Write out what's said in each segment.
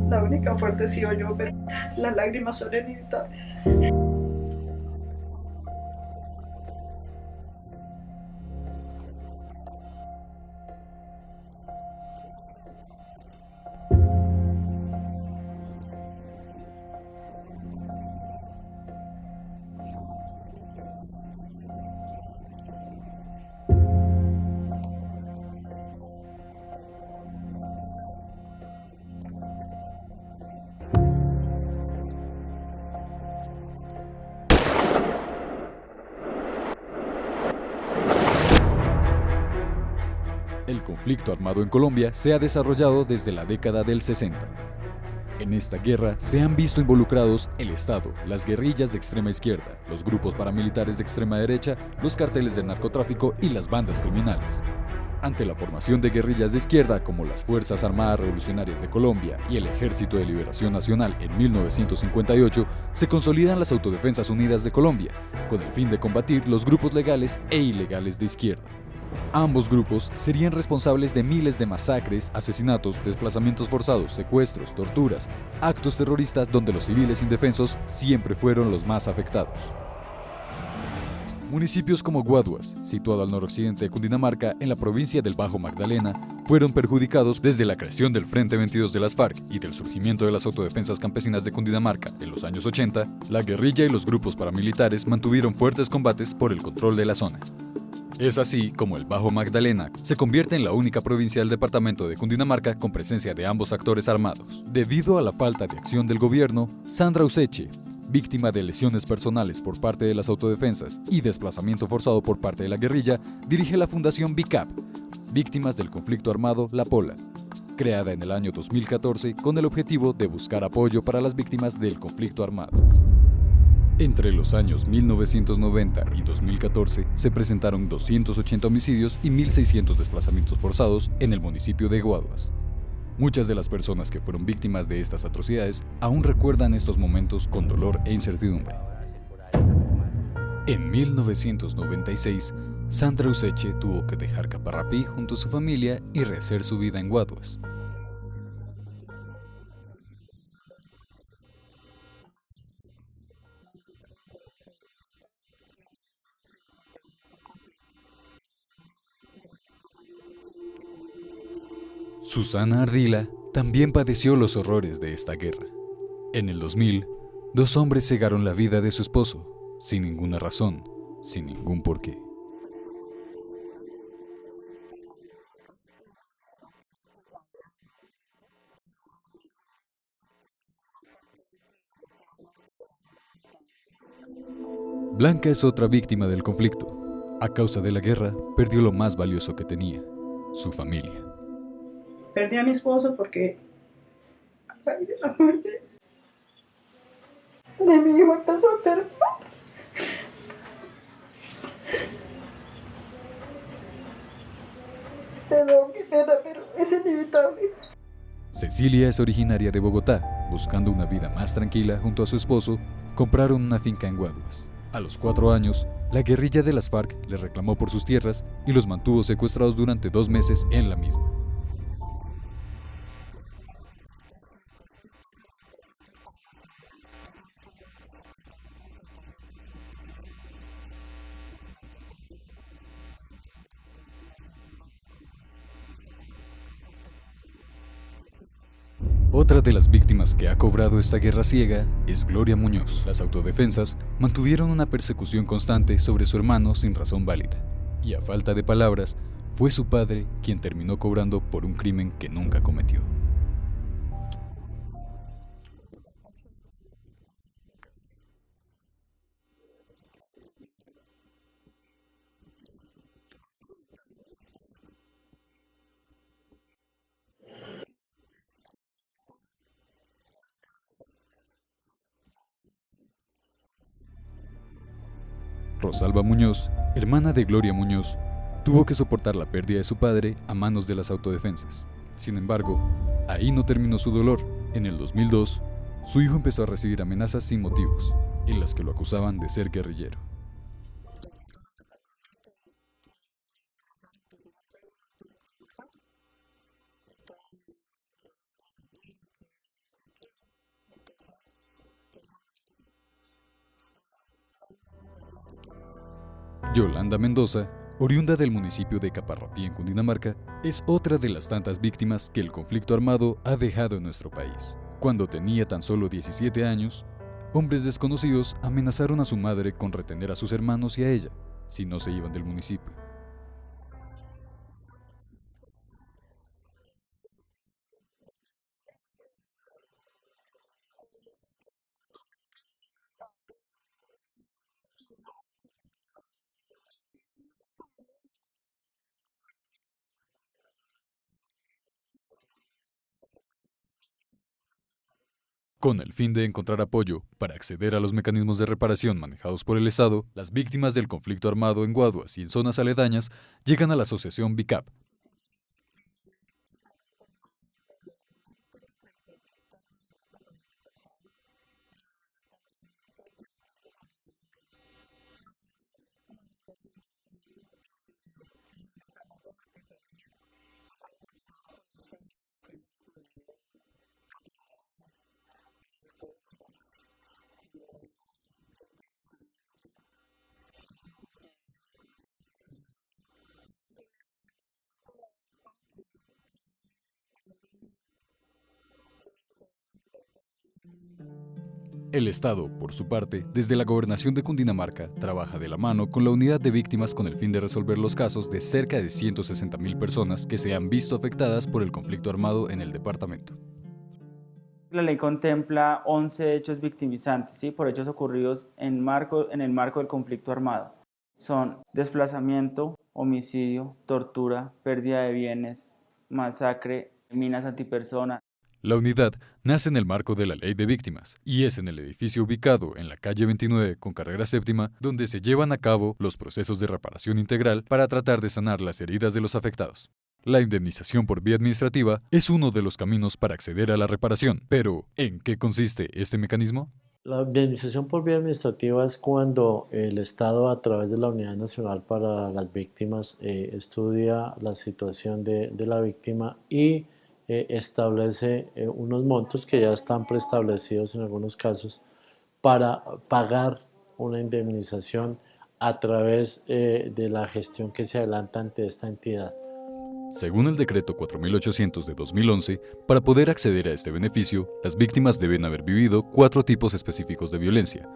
La única fuerte he sido yo, pero las lágrimas son inevitables. El conflicto armado en Colombia se ha desarrollado desde la década del 60. En esta guerra se han visto involucrados el Estado, las guerrillas de extrema izquierda, los grupos paramilitares de extrema derecha, los carteles del narcotráfico y las bandas criminales. Ante la formación de guerrillas de izquierda como las Fuerzas Armadas Revolucionarias de Colombia y el Ejército de Liberación Nacional en 1958, se consolidan las Autodefensas Unidas de Colombia, con el fin de combatir los grupos legales e ilegales de izquierda. Ambos grupos serían responsables de miles de masacres, asesinatos, desplazamientos forzados, secuestros, torturas, actos terroristas donde los civiles indefensos siempre fueron los más afectados. Municipios como Guaduas, situado al noroccidente de Cundinamarca, en la provincia del Bajo Magdalena, fueron perjudicados desde la creación del Frente 22 de las FARC y del surgimiento de las autodefensas campesinas de Cundinamarca en los años 80. La guerrilla y los grupos paramilitares mantuvieron fuertes combates por el control de la zona. Es así como el Bajo Magdalena se convierte en la única provincia del departamento de Cundinamarca con presencia de ambos actores armados. Debido a la falta de acción del gobierno, Sandra Useche, víctima de lesiones personales por parte de las autodefensas y desplazamiento forzado por parte de la guerrilla, dirige la Fundación BICAP, Víctimas del Conflicto Armado La Pola, creada en el año 2014 con el objetivo de buscar apoyo para las víctimas del conflicto armado. Entre los años 1990 y 2014 se presentaron 280 homicidios y 1.600 desplazamientos forzados en el municipio de Guaduas. Muchas de las personas que fueron víctimas de estas atrocidades aún recuerdan estos momentos con dolor e incertidumbre. En 1996, Sandra Useche tuvo que dejar Caparrapí junto a su familia y rehacer su vida en Guaduas. Susana Ardila también padeció los horrores de esta guerra. En el 2000, dos hombres cegaron la vida de su esposo, sin ninguna razón, sin ningún porqué. Blanca es otra víctima del conflicto. A causa de la guerra, perdió lo más valioso que tenía, su familia. Perdí a mi esposo porque a raíz de la muerte de mi hijo empezó a enfermar. Perdón, qué pena, pero es inevitable. Cecilia es originaria de Bogotá. Buscando una vida más tranquila junto a su esposo, compraron una finca en Guaduas. A los 4 años, la guerrilla de las FARC les reclamó por sus tierras y los mantuvo secuestrados durante 2 meses en la misma. Otra de las víctimas que ha cobrado esta guerra ciega es Gloria Muñoz. Las autodefensas mantuvieron una persecución constante sobre su hermano sin razón válida. Y a falta de palabras, fue su padre quien terminó cobrando por un crimen que nunca cometió. Rosalba Muñoz, hermana de Gloria Muñoz, tuvo que soportar la pérdida de su padre a manos de las autodefensas. Sin embargo, ahí no terminó su dolor. En el 2002, su hijo empezó a recibir amenazas sin motivos, en las que lo acusaban de ser guerrillero. Yolanda Mendoza, oriunda del municipio de Caparrapí en Cundinamarca, es otra de las tantas víctimas que el conflicto armado ha dejado en nuestro país. Cuando tenía tan solo 17 años, hombres desconocidos amenazaron a su madre con retener a sus hermanos y a ella, si no se iban del municipio. Con el fin de encontrar apoyo para acceder a los mecanismos de reparación manejados por el Estado, las víctimas del conflicto armado en Guaduas y en zonas aledañas llegan a la asociación BICAP. El Estado, por su parte, desde la Gobernación de Cundinamarca, trabaja de la mano con la Unidad de Víctimas con el fin de resolver los casos de cerca de 160.000 personas que se han visto afectadas por el conflicto armado en el departamento. La ley contempla 11 hechos victimizantes, ¿sí? Por hechos ocurridos en el marco del conflicto armado. Son desplazamiento, homicidio, tortura, pérdida de bienes, masacre, minas antipersona. La unidad nace en el marco de la Ley de Víctimas y es en el edificio ubicado en la calle 29 con carrera séptima donde se llevan a cabo los procesos de reparación integral para tratar de sanar las heridas de los afectados. La indemnización por vía administrativa es uno de los caminos para acceder a la reparación, pero ¿en qué consiste este mecanismo? La indemnización por vía administrativa es cuando el Estado, a través de la Unidad Nacional para las Víctimas, estudia la situación de la víctima y establece unos montos que ya están preestablecidos en algunos casos para pagar una indemnización a través de la gestión que se adelanta ante esta entidad. Según el decreto 4800 de 2011, para poder acceder a este beneficio, las víctimas deben haber vivido 4 tipos específicos de violencia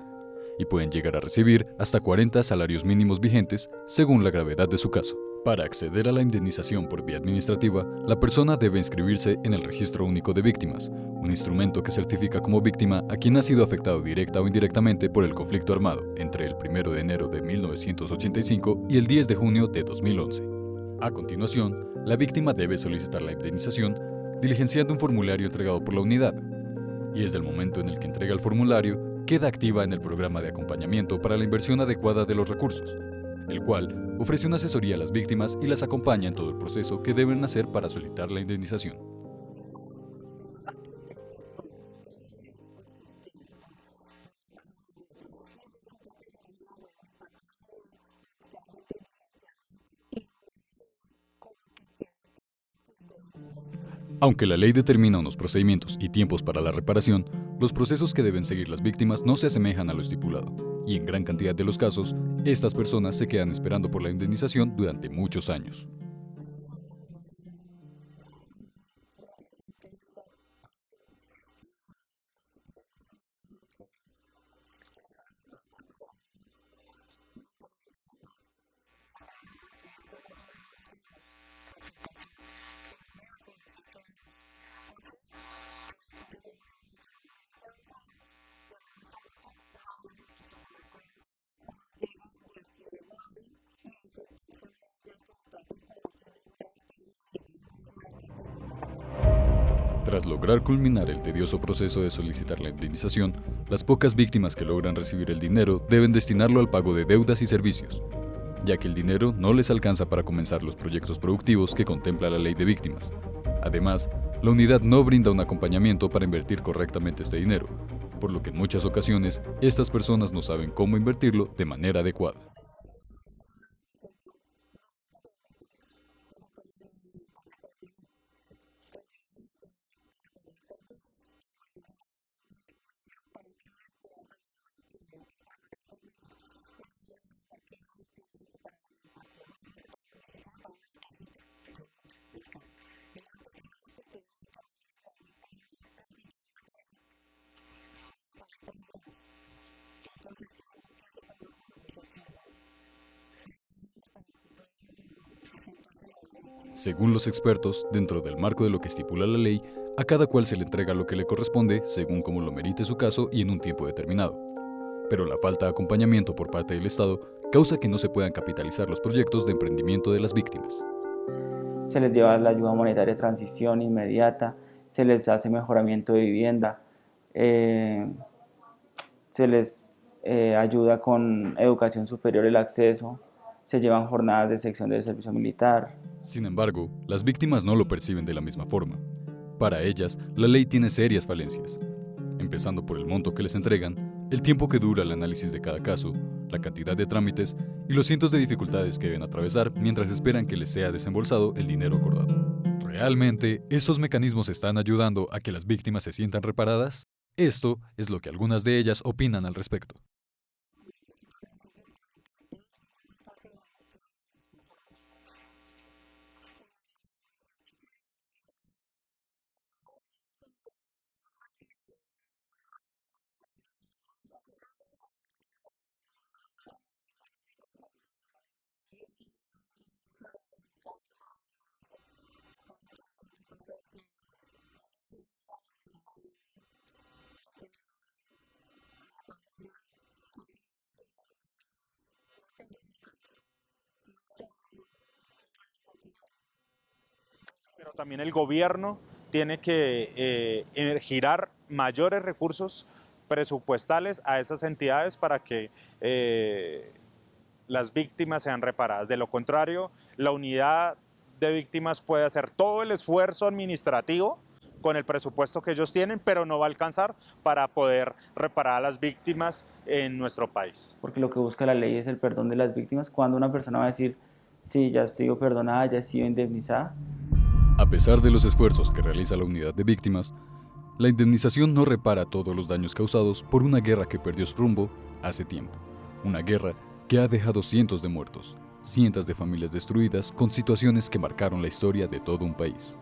y pueden llegar a recibir hasta 40 salarios mínimos vigentes según la gravedad de su caso. Para acceder a la indemnización por vía administrativa, la persona debe inscribirse en el Registro Único de Víctimas, un instrumento que certifica como víctima a quien ha sido afectado directa o indirectamente por el conflicto armado entre el 1 de enero de 1985 y el 10 de junio de 2011. A continuación, la víctima debe solicitar la indemnización diligenciando un formulario entregado por la unidad, y desde el momento en el que entrega el formulario, queda activa en el programa de acompañamiento para la inversión adecuada de los recursos, el cual ofrece una asesoría a las víctimas y las acompaña en todo el proceso que deben hacer para solicitar la indemnización. Aunque la ley determina unos procedimientos y tiempos para la reparación, los procesos que deben seguir las víctimas no se asemejan a lo estipulado, y en gran cantidad de los casos, estas personas se quedan esperando por la indemnización durante muchos años. Tras lograr culminar el tedioso proceso de solicitar la indemnización, las pocas víctimas que logran recibir el dinero deben destinarlo al pago de deudas y servicios, ya que el dinero no les alcanza para comenzar los proyectos productivos que contempla la Ley de Víctimas. Además, la unidad no brinda un acompañamiento para invertir correctamente este dinero, por lo que en muchas ocasiones estas personas no saben cómo invertirlo de manera adecuada. Según los expertos, dentro del marco de lo que estipula la ley, a cada cual se le entrega lo que le corresponde según como lo merite su caso y en un tiempo determinado. Pero la falta de acompañamiento por parte del Estado causa que no se puedan capitalizar los proyectos de emprendimiento de las víctimas. Se les lleva la ayuda monetaria de transición inmediata, se les hace mejoramiento de vivienda, se les ayuda con educación superior, el acceso, se llevan jornadas de sección del servicio militar. Sin embargo, las víctimas no lo perciben de la misma forma. Para ellas, la ley tiene serias falencias, empezando por el monto que les entregan, el tiempo que dura el análisis de cada caso, la cantidad de trámites y los cientos de dificultades que deben atravesar mientras esperan que les sea desembolsado el dinero acordado. ¿Realmente estos mecanismos están ayudando a que las víctimas se sientan reparadas? Esto es lo que algunas de ellas opinan al respecto. Pero también el gobierno tiene que girar mayores recursos presupuestales a esas entidades para que las víctimas sean reparadas. De lo contrario, la unidad de víctimas puede hacer todo el esfuerzo administrativo con el presupuesto que ellos tienen, pero no va a alcanzar para poder reparar a las víctimas en nuestro país. Porque lo que busca la ley es el perdón de las víctimas. Cuando una persona va a decir, sí, ya estoy perdonada, ya he sido indemnizada. A pesar de los esfuerzos que realiza la unidad de víctimas, la indemnización no repara todos los daños causados por una guerra que perdió su rumbo hace tiempo. Una guerra que ha dejado cientos de muertos, cientos de familias destruidas con situaciones que marcaron la historia de todo un país.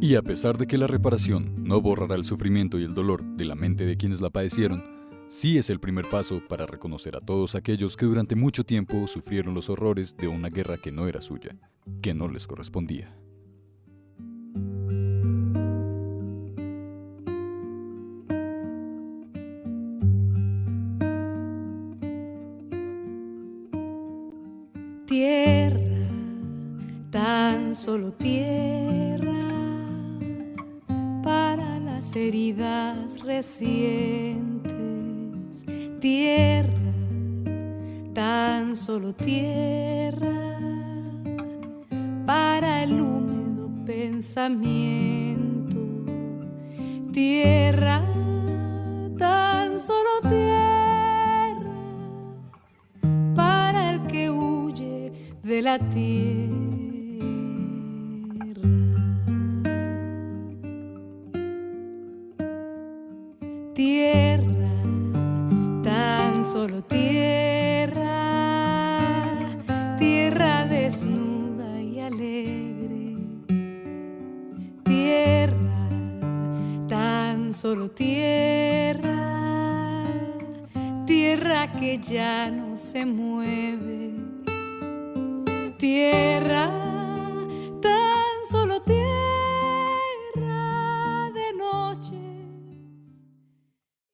Y a pesar de que la reparación no borrará el sufrimiento y el dolor de la mente de quienes la padecieron, sí es el primer paso para reconocer a todos aquellos que durante mucho tiempo sufrieron los horrores de una guerra que no era suya, que no les correspondía. Tierra, tan solo tierra, para las heridas recientes. Tierra, tan solo tierra, para el húmedo pensamiento. Tierra, tan solo tierra, para el que huye de la tierra. Tierra, tan solo tierra, tierra desnuda y alegre. Tierra, tan solo tierra, tierra que ya no se mueve. Tierra